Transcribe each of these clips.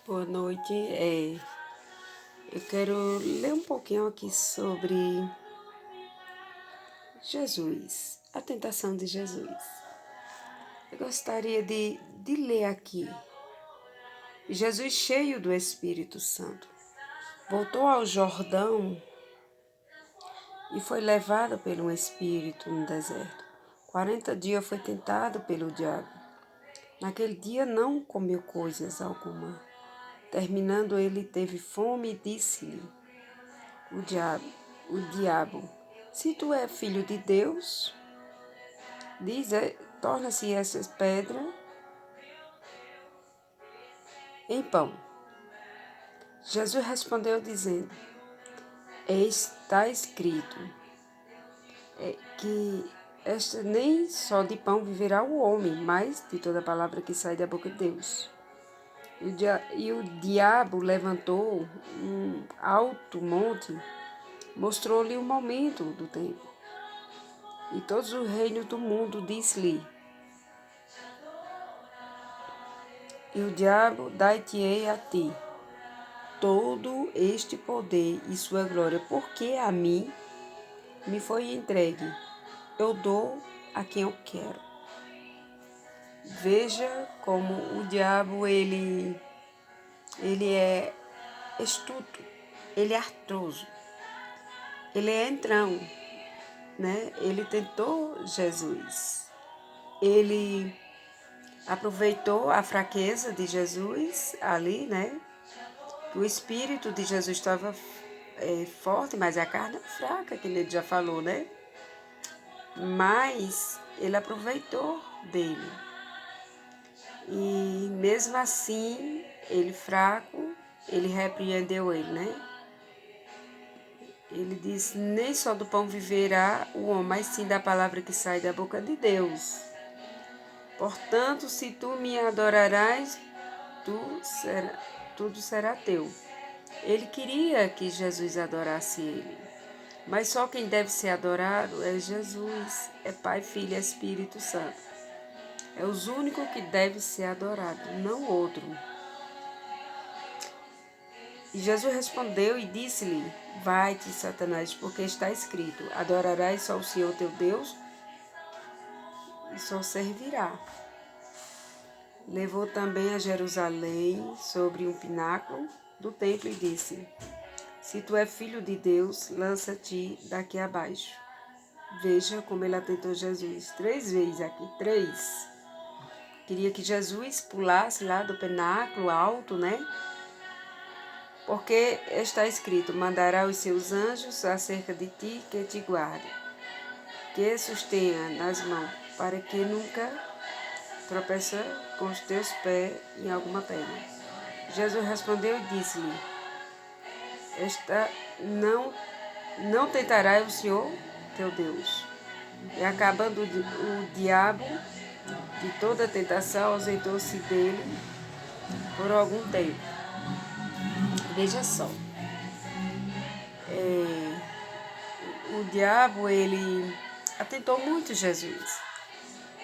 Boa noite. Eu quero ler um pouquinho aqui sobre Jesus, a tentação de Jesus. Eu gostaria de ler aqui. Jesus, cheio do Espírito Santo, voltou ao Jordão e foi levado pelo Espírito no deserto. 40 dias foi tentado pelo diabo. Naquele dia não comeu coisas alguma. Terminando, ele teve fome e disse-lhe o diabo, se tu és filho de Deus, torna-se essas pedras em pão. Jesus respondeu dizendo, está escrito, que nem só de pão viverá o homem, mas de toda palavra que sai da boca de Deus. E o diabo levantou um alto monte, mostrou-lhe o momento do tempo. E todos os reinos do mundo disse-lhe, e o diabo dai-te-ei a ti todo este poder e sua glória, porque a mim me foi entregue. Eu dou a quem eu quero. Veja como o diabo, ele é astuto, ele é artroso, ele é entrão, né? Ele tentou Jesus. Ele aproveitou a fraqueza de Jesus ali, né? O Espírito de Jesus estava forte, mas a carne é fraca, que ele já falou, né? Mas ele aproveitou dele. E mesmo assim, ele fraco, ele repreendeu ele, né? Ele disse, nem só do pão viverá o homem, mas sim da palavra que sai da boca de Deus. Portanto, se tu me adorarás, tudo será teu. Ele queria que Jesus adorasse ele. Mas só quem deve ser adorado é Jesus, é Pai, Filho e Espírito Santo. É os únicos que devem ser adorados, não outro. E Jesus respondeu e disse-lhe, vai-te, Satanás, porque está escrito, adorarás só o Senhor teu Deus e só servirá. Levou também a Jerusalém sobre um pináculo do templo e disse, se tu és filho de Deus, lança-te daqui abaixo. Veja como ele atentou Jesus 3 vezes aqui, 3. Queria que Jesus pulasse lá do pináculo alto, né? Porque está escrito, mandará os seus anjos acerca de ti que te guarde, que sustenha nas mãos, para que nunca tropeça com os teus pés em alguma pedra. Jesus respondeu e disse-lhe, não tentarás o Senhor teu Deus. E acabando o diabo de toda tentação, ausentou-se dele por algum tempo. Veja só, o diabo, ele atentou muito Jesus,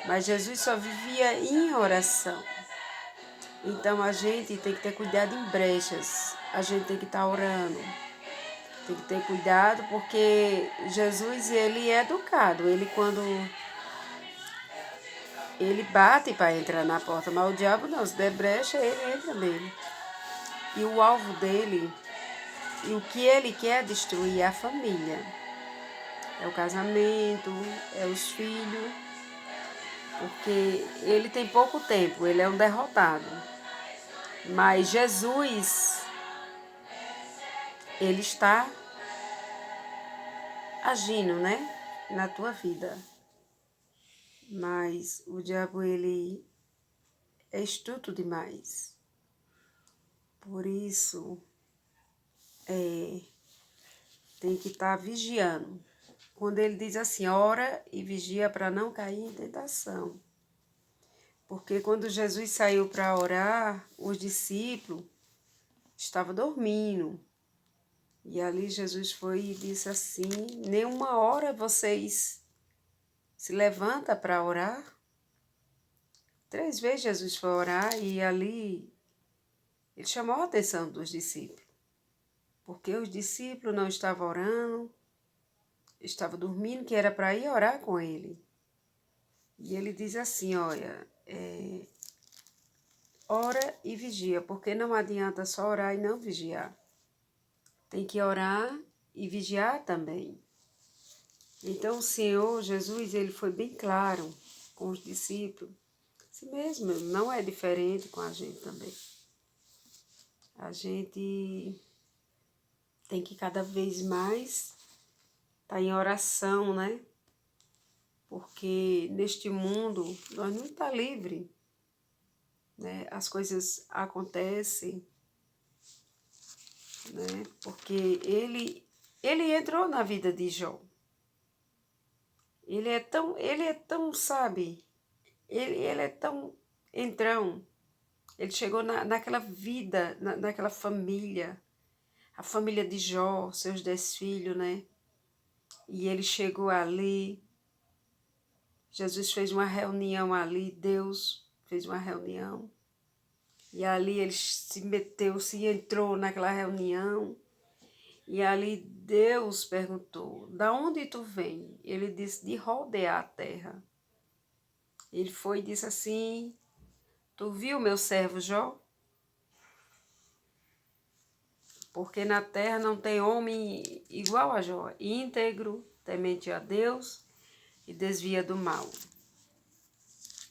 mas Jesus só vivia em oração. Então a gente tem que ter cuidado em brechas, a gente tem que estar orando, tem que ter cuidado, porque Jesus, ele é educado, ele quando ele bate para entrar na porta, mas o diabo não, se der brecha, ele entra nele. E o alvo dele, e o que ele quer destruir é a família. É o casamento, é os filhos, porque ele tem pouco tempo, ele é um derrotado. Mas Jesus, ele está agindo, né, na tua vida. Mas o diabo, ele é astuto demais. Por isso, tem que estar vigiando. Quando ele diz assim, ora e vigia para não cair em tentação. Porque quando Jesus saiu para orar, os discípulos estavam dormindo. E ali Jesus foi e disse assim, nenhuma hora vocês se levantam para orar? 3 vezes Jesus foi orar e ali Ele chamou a atenção dos discípulos, porque os discípulos não estavam orando, estavam dormindo, que era para ir orar com ele. E ele diz assim, olha, ora e vigia, porque não adianta só orar e não vigiar. Tem que orar e vigiar também. Então o Senhor Jesus, ele foi bem claro com os discípulos. Assim mesmo, não é diferente com a gente também. A gente tem que cada vez mais estar em oração, né? Porque neste mundo nós não estamos livres, né? As coisas acontecem, né? Porque ele entrou na vida de Jó. Ele é tão, sabe? Ele é tão entrão. Ele chegou naquela vida, naquela família, a família de Jó, seus 10 filhos, né? E ele chegou ali, Jesus fez uma reunião ali, Deus fez uma reunião. E ali ele se meteu, se entrou naquela reunião. E ali Deus perguntou, da onde tu vem? Ele disse, de rodear a terra. Ele foi e disse assim, tu viu meu servo Jó? Porque na terra não tem homem igual a Jó, íntegro, temente a Deus e desvia do mal.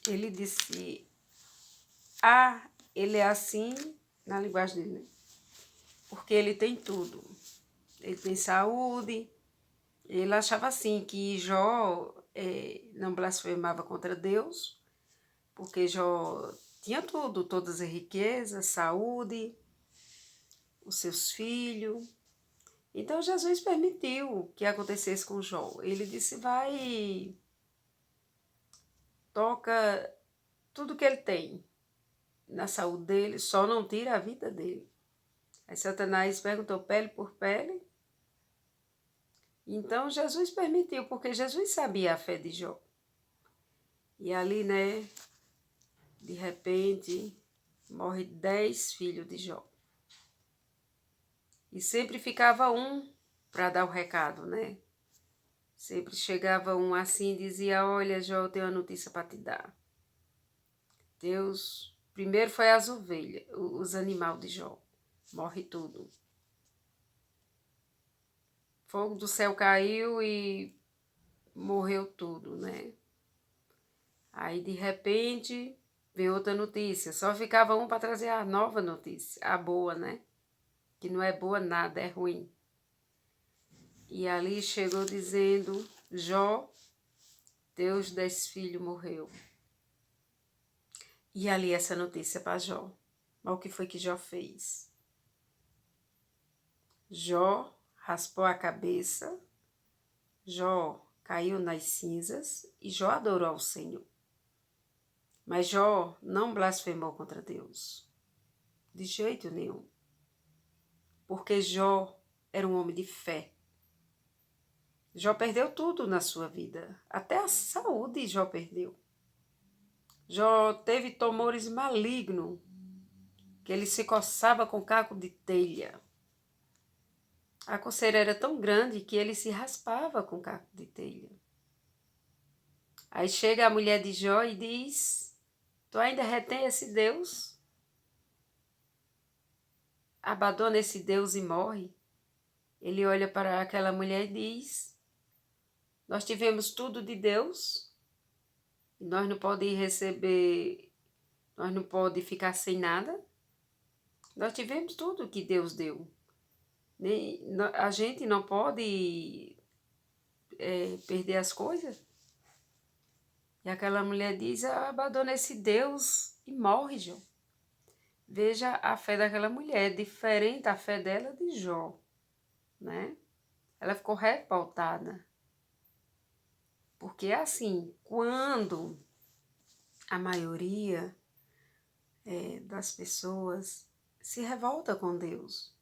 Ele disse, ele é assim, na linguagem dele, né? Porque ele tem tudo. Ele tem saúde. Ele achava assim que Jó não blasfemava contra Deus, porque Jó tinha tudo, todas as riquezas, saúde, os seus filhos. Então Jesus permitiu que acontecesse com Jó. Ele disse, vai, toca tudo que ele tem na saúde dele, só não tira a vida dele. Aí Satanás perguntou pele por pele. Então Jesus permitiu, porque Jesus sabia a fé de Jó. E ali, né, de repente, morre 10 filhos de Jó. E sempre ficava um para dar o recado, né? Sempre chegava um assim e dizia, olha, Jó, eu tenho uma notícia para te dar. Deus, primeiro foi as ovelhas, os animais de Jó. Morre tudo. Fogo do céu caiu e morreu tudo, né? Aí, de repente, veio outra notícia. Só ficava um para trazer a nova notícia, a boa, né? Que não é boa nada, é ruim. E ali chegou dizendo, Jó, teus 10 filhos morreu. E ali essa notícia para Jó. Mas o que foi que Jó fez? Jó raspou a cabeça, Jó caiu nas cinzas e Jó adorou ao Senhor. Mas Jó não blasfemou contra Deus, de jeito nenhum. Porque Jó era um homem de fé. Jó perdeu tudo na sua vida, até a saúde Jó perdeu. Jó teve tumores malignos, que ele se coçava com caco de telha. A coceira era tão grande que ele se raspava com caco de telha. Aí chega a mulher de Jó e diz, tu ainda retém esse Deus? Abandona esse Deus e morre? Ele olha para aquela mulher e diz, nós tivemos tudo de Deus, e nós não podemos receber, nós não podemos ficar sem nada. Nós tivemos tudo que Deus deu. A gente não pode perder as coisas. E aquela mulher diz, abandona esse Deus e morre, Jó. Veja a fé daquela mulher, diferente a fé dela de Jó, né? Ela ficou revoltada. Porque assim, quando a maioria das pessoas se revolta com Deus,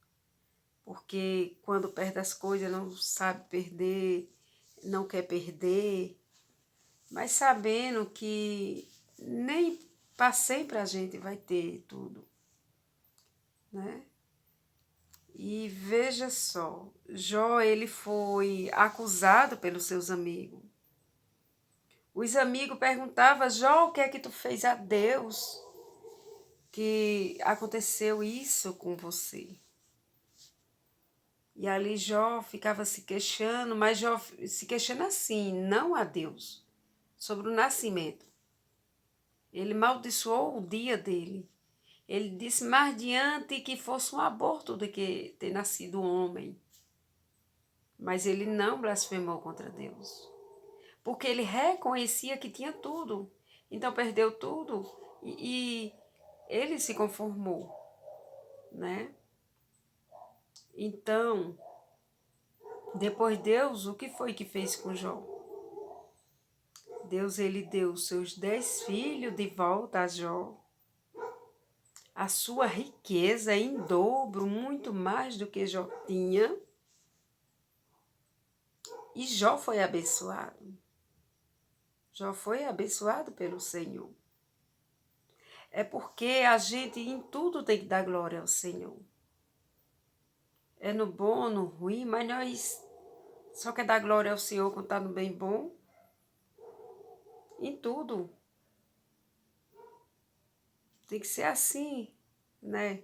porque quando perde as coisas não sabe perder, não quer perder, mas sabendo que nem para sempre a gente vai ter tudo. né? E veja só, Jó, ele foi acusado pelos seus amigos. Os amigos perguntavam: Jó, o que é que tu fez a Deus que aconteceu isso com você? E ali Jó ficava se queixando, mas Jó se queixando assim, não a Deus, sobre o nascimento. Ele maldiçoou o dia dele. Ele disse mais diante que fosse um aborto do que ter nascido homem. Mas ele não blasfemou contra Deus. Porque ele reconhecia que tinha tudo. Então perdeu tudo e ele se conformou, né? Então, depois Deus, o que foi que fez com Jó? Deus, ele deu seus 10 filhos de volta a Jó. A sua riqueza em dobro, muito mais do que Jó tinha. E Jó foi abençoado. Jó foi abençoado pelo Senhor. É porque a gente em tudo tem que dar glória ao Senhor. É no bom, no ruim, mas nós só quer dar glória ao Senhor quando está no bem bom. Em tudo. Tem que ser assim, né?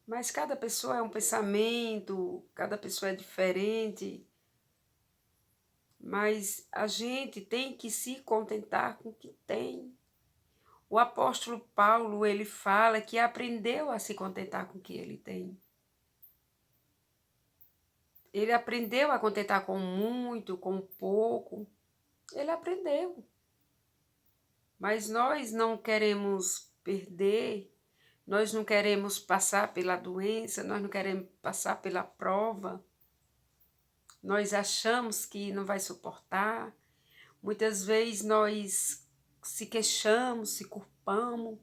Mas cada pessoa é um pensamento, cada pessoa é diferente. Mas a gente tem que se contentar com o que tem. O apóstolo Paulo, ele fala que aprendeu a se contentar com o que ele tem. Ele aprendeu a contentar com muito, com pouco. Ele aprendeu. Mas nós não queremos perder, nós não queremos passar pela doença, nós não queremos passar pela prova. Nós achamos que não vai suportar. Muitas vezes nós se queixamos, se culpamos.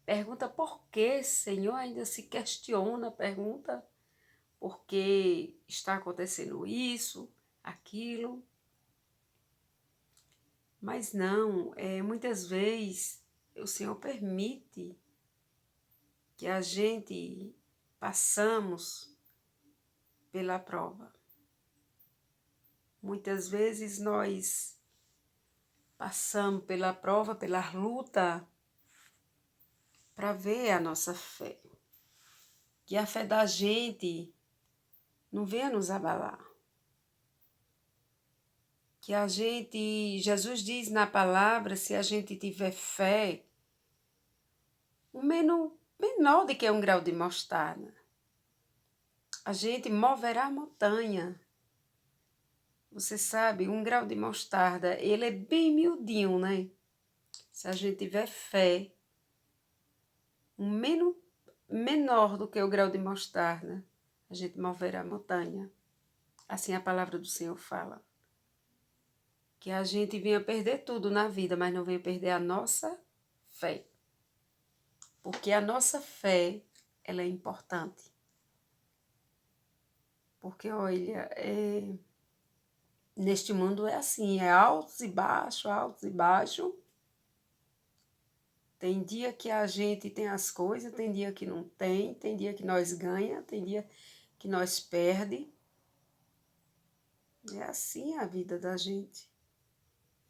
Pergunta por quê, Senhor, ainda se questiona, pergunta por que está acontecendo isso, aquilo. Mas não, muitas vezes o Senhor permite que a gente passamos pela prova. Muitas vezes nós passamos pela prova, pela luta, para ver a nossa fé. Que a fé da gente não venha nos abalar. Que a gente, Jesus diz na palavra, se a gente tiver fé, o menor do que um grau de mostarda, a gente moverá a montanha. Você sabe, um grau de mostarda, ele é bem miudinho, né? Se a gente tiver fé, um menor do que o grau de mostarda, a gente moverá a montanha. Assim a palavra do Senhor fala. Que a gente venha perder tudo na vida, mas não venha perder a nossa fé. Porque a nossa fé, ela é importante. Porque, olha, neste mundo é assim, é altos e baixos, altos e baixos. Tem dia que a gente tem as coisas, tem dia que não tem dia que nós ganha, tem dia que nós perde. É assim a vida da gente.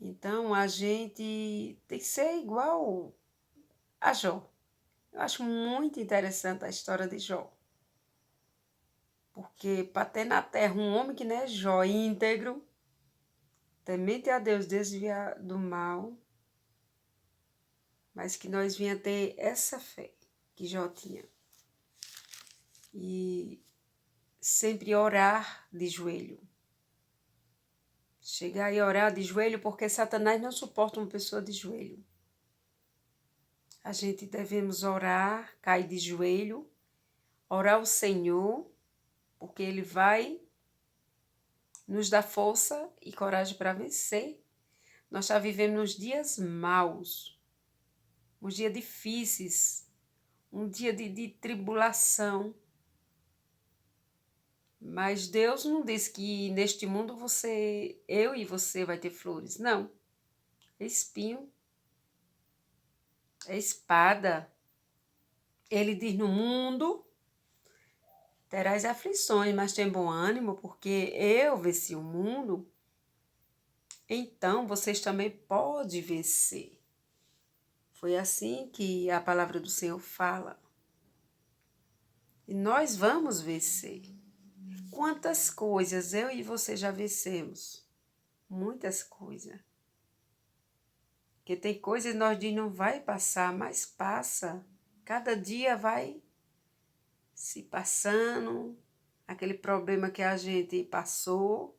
Então, a gente tem que ser igual a Jó. Eu acho muito interessante a história de Jó. Porque para ter na terra um homem que não é Jó, íntegro, temente a Deus, desvia do mal, mas que nós vinha ter essa fé que Jó tinha. E sempre orar de joelho. Chegar e orar de joelho, porque Satanás não suporta uma pessoa de joelho. A gente devemos orar, cair de joelho, orar ao Senhor, porque Ele vai nos dar força e coragem para vencer. Nós já vivemos nos dias maus, uns dias difíceis, um dia de tribulação. Mas Deus não disse que neste mundo eu e você vai ter flores. Não. É espinho. É espada. Ele diz no mundo Terás aflições, mas tem bom ânimo, porque eu venci o mundo. Então vocês também podem vencer. Foi assim que a palavra do Senhor fala. E nós vamos vencer. Quantas coisas eu e você já vencemos? Muitas coisas. Porque tem coisas que nós dizemos não vai passar, mas passa. Cada dia vai se passando. Aquele problema que a gente passou,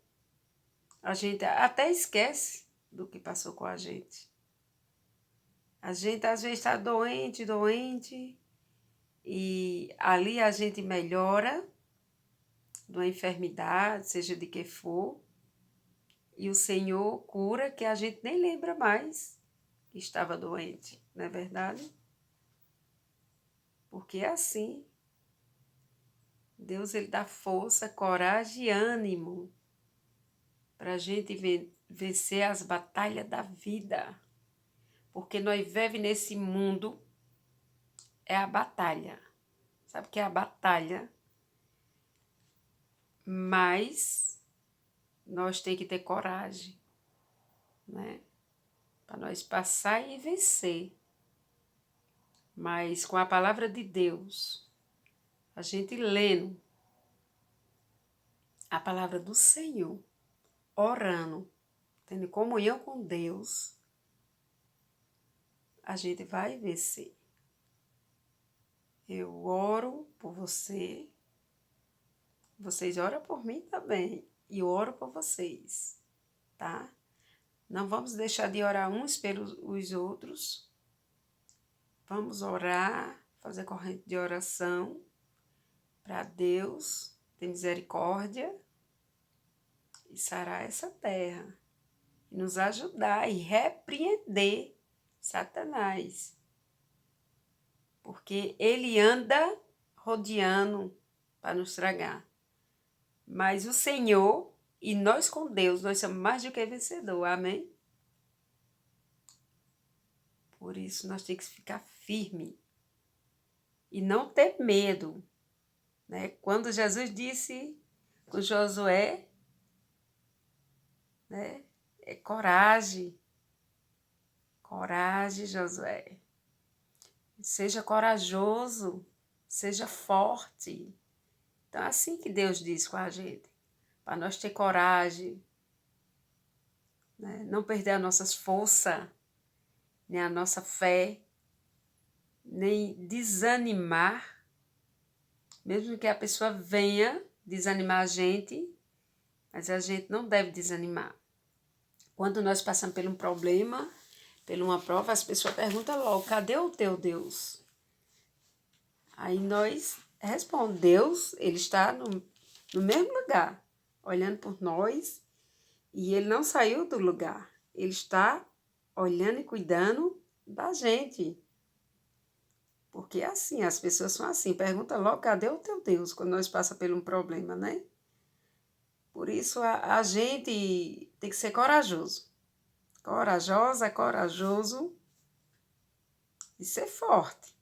a gente até esquece do que passou com a gente. A gente às vezes está doente, e ali a gente melhora de uma enfermidade, seja de que for, e o Senhor cura que a gente nem lembra mais que estava doente, não é verdade? Porque é assim. Deus ele dá força, coragem e ânimo para a gente vencer as batalhas da vida. Porque nós vivemos nesse mundo, é a batalha. Sabe o que é a batalha? Mas nós temos que ter coragem, né? Para nós passar e vencer. Mas com a palavra de Deus, a gente lendo a palavra do Senhor, orando, tendo comunhão com Deus, a gente vai vencer. Eu oro por você, vocês oram por mim também, e eu oro por vocês, tá? Não vamos deixar de orar uns pelos outros. Vamos orar, fazer corrente de oração para Deus ter misericórdia e sarar essa terra. E nos ajudar e repreender Satanás. Porque ele anda rodeando para nos tragar. Mas o Senhor e nós com Deus, nós somos mais do que vencedor. Amém? Por isso nós temos que ficar firme e não ter medo, né? Quando Jesus disse com Josué, né? É coragem, Josué. Seja corajoso, seja forte. Então é assim que Deus diz com a gente, para nós ter coragem, né? Não perder as nossas forças, nem a nossa fé, nem desanimar, mesmo que a pessoa venha desanimar a gente, mas a gente não deve desanimar. Quando nós passamos por um problema, por uma prova, as pessoas perguntam logo, cadê o teu Deus? Aí nós respondemos, Deus, ele está no mesmo lugar, olhando por nós, e ele não saiu do lugar. Ele está olhando e cuidando da gente. Porque é assim, as pessoas são assim, pergunta logo, cadê o teu Deus? Quando nós passamos por um problema, né? Por isso a gente tem que ser corajoso. Corajosa, corajoso e ser forte.